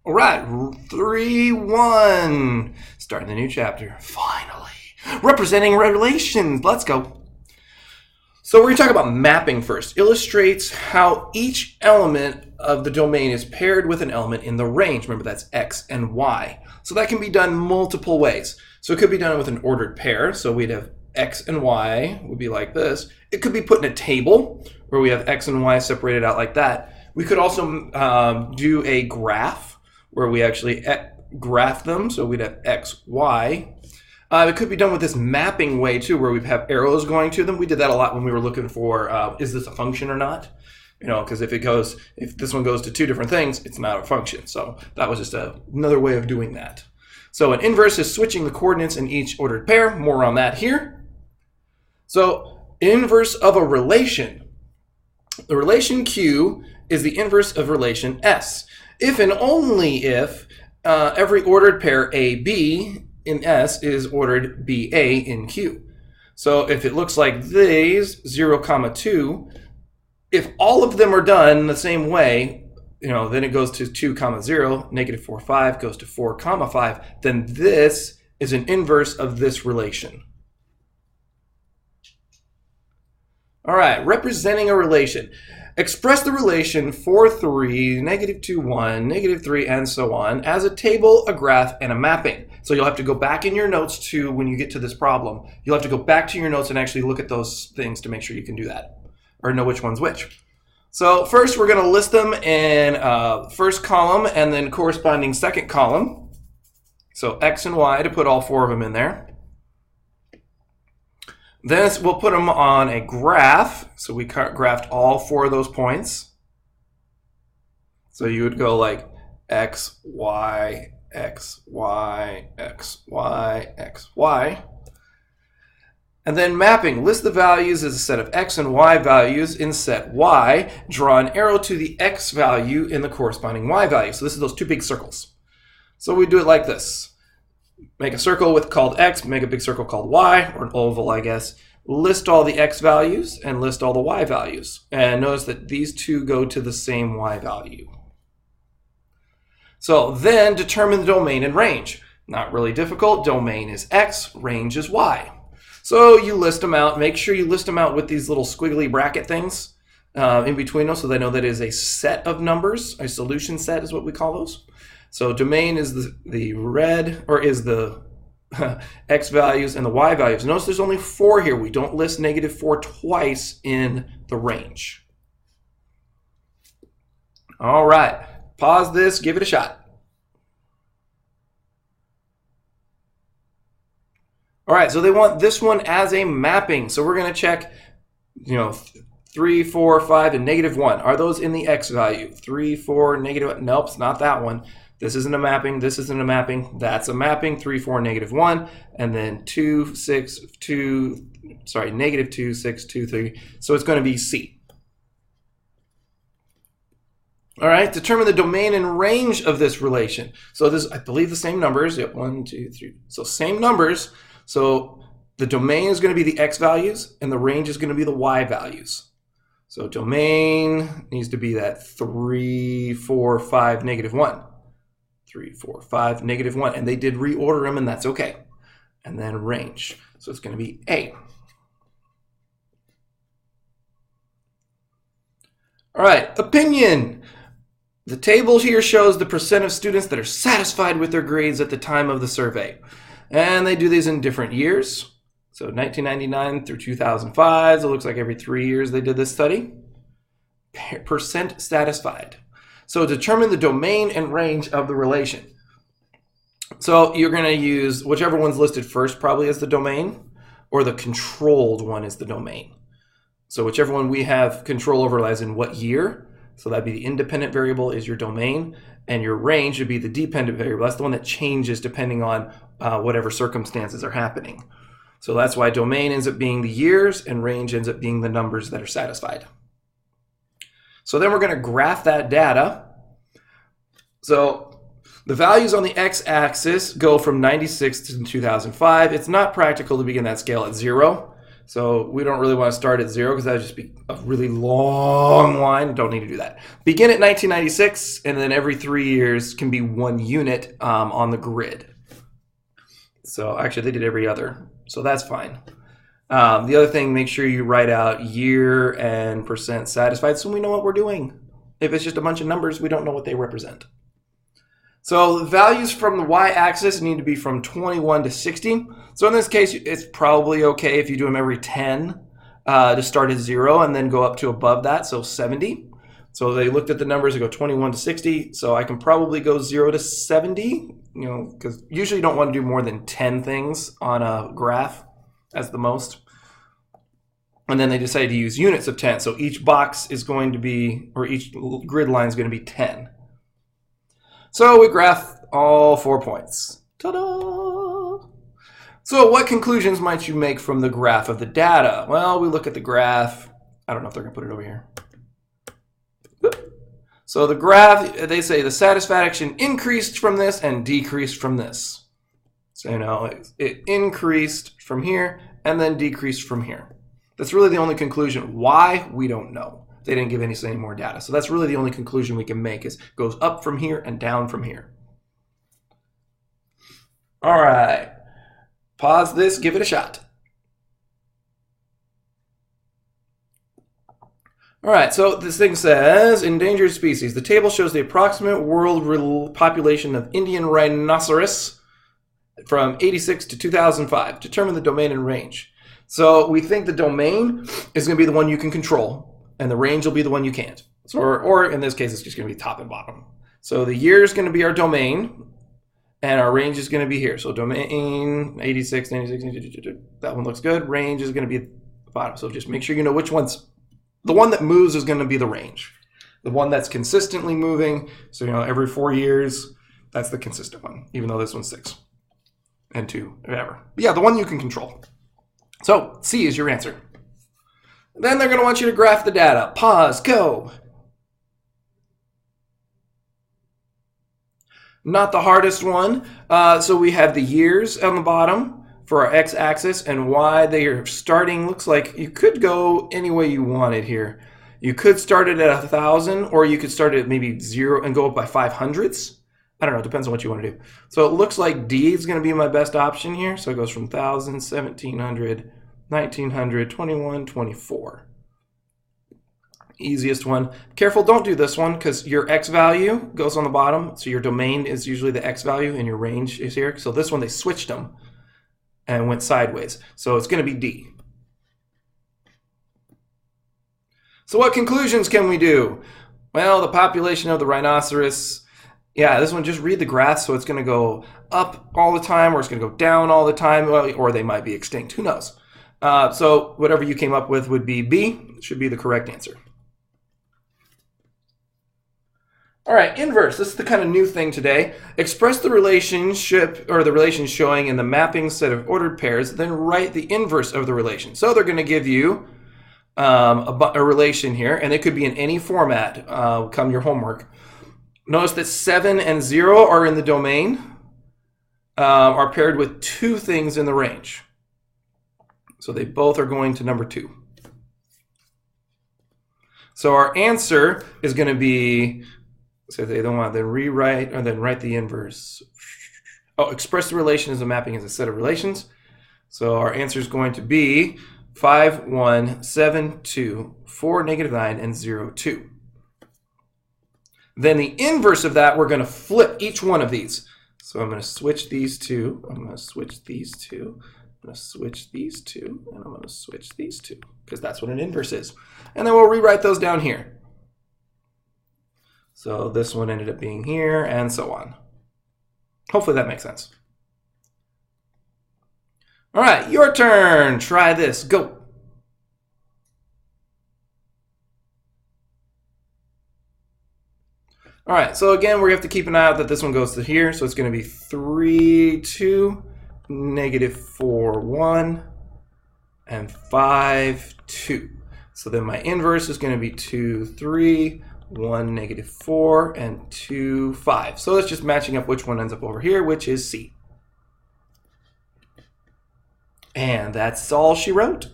All right, 3-1. Starting the new chapter. Finally. Representing relations. Let's go. So we're going to talk about mapping first. Illustrates how each element of the domain is paired with an element in the range. Remember, that's x and y. So that can be done multiple ways. So it could be done with an ordered pair. So we'd have x and y would be like this. It could be put in a table where we have x and y separated out like that. We could also do a graph where we actually graph them. So we'd have x, y. It could be done with this mapping way too, where we have arrows going to them. We did that a lot when we were looking for, is this a function or not? You know, because if this one goes to two different things, it's not a function. So that was just another way of doing that. So an inverse is switching the coordinates in each ordered pair. More on that here. So inverse of a relation. The relation Q is the inverse of relation S. If and only if every ordered pair AB in S is ordered BA in Q. So if it looks like these, 0, 2, if all of them are done the same way, you know, then it goes to 2, 0, negative 4, 5 goes to 4, 5, then this is an inverse of this relation. All right, representing a relation. Express the relation 4, 3, negative 2, 1, negative 3, and so on as a table, a graph, and a mapping. So you'll have to go back in your notes to when you get to this problem. You'll have to go back to your notes and actually look at those things to make sure you can do that or know which one's which. So first we're going to list them in first column and then corresponding second column. So x and y to put all four of them in there. Then we'll put them on a graph. So we graphed all four of those points. So you would go like x, y, x, y, x, y, x, y. And then mapping. List the values as a set of x and y values in set y. Draw an arrow to the x value in the corresponding y value. So this is those two big circles. So we do it like this. Make a circle called x, make a big circle called y, or an oval, I guess. List all the x values and list all the y values. And notice that these two go to the same y value. So then determine the domain and range. Not really difficult. Domain is x, range is y. So you list them out. Make sure you list them out with these little squiggly bracket things in between them so they know that it is a set of numbers. A solution set is what we call those. So domain is the red, or is the x values and the y values. Notice there's only 4 here. We don't list negative 4 twice in the range. All right, pause this, give it a shot. All right, so they want this one as a mapping. So we're going to check, you know, 3, 4, 5, and negative 1. Are those in the x value? 3, 4, negative 1. Nope, it's not that one. This isn't a mapping. This isn't a mapping. That's a mapping. 3, 4, negative 1. And then 2, 6, 2, sorry, negative 2, 6, 2, 3. So it's going to be C. All right, determine the domain and range of this relation. So this, I believe, the same numbers. Yep, 1, 2, 3. So same numbers. So the domain is going to be the x values, and the range is going to be the y values. So domain needs to be that 3, 4, 5, negative 1. 3, 4, 5, negative 1. And they did reorder them, and that's okay. And then range. So it's going to be A. All right, opinion. The table here shows the percent of students that are satisfied with their grades at the time of the survey. And they do these in different years. So 1999 through 2005. So it looks like every 3 years they did this study. Percent satisfied. So determine the domain and range of the relation. So you're going to use whichever one's listed first probably as the domain, or the controlled one is the domain. So whichever one we have control over lies in what year. So that'd be the independent variable is your domain, and your range would be the dependent variable. That's the one that changes depending on whatever circumstances are happening. So that's why domain ends up being the years and range ends up being the numbers that are satisfied. So then we're going to graph that data. So the values on the x-axis go from 96 to 2005. It's not practical to begin that scale at 0. So we don't really want to start at 0 because that would just be a really long line. Don't need to do that. Begin at 1996, and then every 3 years can be 1 unit on the grid. So actually, they did every other, so that's fine. The other thing, make sure you write out year and % satisfied so we know what we're doing. If it's just a bunch of numbers, we don't know what they represent. So the values from the y-axis need to be from 21 to 60. So in this case, it's probably okay if you do them every 10 to start at 0 and then go up to above that, so 70. So they looked at the numbers and go 21 to 60. So I can probably go 0 to 70, because usually you don't want to do more than 10 things on a graph as the most. And then they decided to use units of 10. So each box is going to be, or each grid line is going to be 10. So we graph all 4 points. Ta-da! So what conclusions might you make from the graph of the data? Well, we look at the graph. I don't know if they're going to put it over here. So the graph, they say the satisfaction increased from this and decreased from this. So, it increased from here and then decreased from here. That's really the only conclusion. Why? We don't know. They didn't give any more data. So that's really the only conclusion we can make is it goes up from here and down from here. All right. Pause this, give it a shot. All right, so this thing says endangered species. The table shows the approximate world population of Indian rhinoceros from 86 to 2005. Determine the domain and range. So we think the domain is going to be the one you can control, and the range will be the one you can't. So, or in this case, it's just going to be top and bottom. So the year is going to be our domain, and our range is going to be here. So domain 86, 96, that one looks good. Range is going to be the bottom. So just make sure you know which one's the one that moves is going to be the range. The one that's consistently moving. So every 4 years, that's the consistent one, even though this one's 6 and 2, whatever. But yeah, the one you can control. So C is your answer. Then they're going to want you to graph the data. Pause, go. Not the hardest one. So we have the years on the bottom for our x-axis, and y they are starting. Looks like you could go any way you wanted here. You could start it at 1,000, or you could start it at maybe 0 and go up by 500ths. I don't know. It depends on what you want to do. So it looks like D is going to be my best option here. So it goes from 1,000, 1,700, 1900, 21, 24. Easiest one. Careful, don't do this one because your x value goes on the bottom. So your domain is usually the x value and your range is here. So this one, they switched them and went sideways. So it's going to be D. So what conclusions can we do? Well, the population of the rhinoceros, yeah, this one, just read the graph. So it's going to go up all the time, or it's going to go down all the time, or they might be extinct. Who knows? So whatever you came up with would be B. Should be the correct answer. All right, inverse. This is the kind of new thing today. Express the relationship or the relations showing in the mapping set of ordered pairs, then write the inverse of the relation. So they're going to give you a relation here, and it could be in any format come your homework. Notice that 7 and 0 are in the domain, are paired with 2 things in the range. So they both are going to number 2. So our answer is going to be, so they don't want to then rewrite or then write the inverse. Oh, express the relation as a mapping as a set of relations. So our answer is going to be 5, 1, 7, 2, 4, -9, and 0, 2. Then the inverse of that, we're going to flip each one of these. So I'm going to switch these two. I'm going to switch these two. I'm going to switch these two. And I'm going to switch these two, because that's what an inverse is. And then we'll rewrite those down here. So this one ended up being here, and so on. Hopefully that makes sense. All right, your turn. Try this. Go. All right, so again, we have to keep an eye out that this one goes to here. So it's going to be 3, 2, -4, 1, and 5, 2. So then my inverse is going to be 2, 3, 1, -4, and 2, 5. So it's just matching up which one ends up over here, which is C. And that's all she wrote.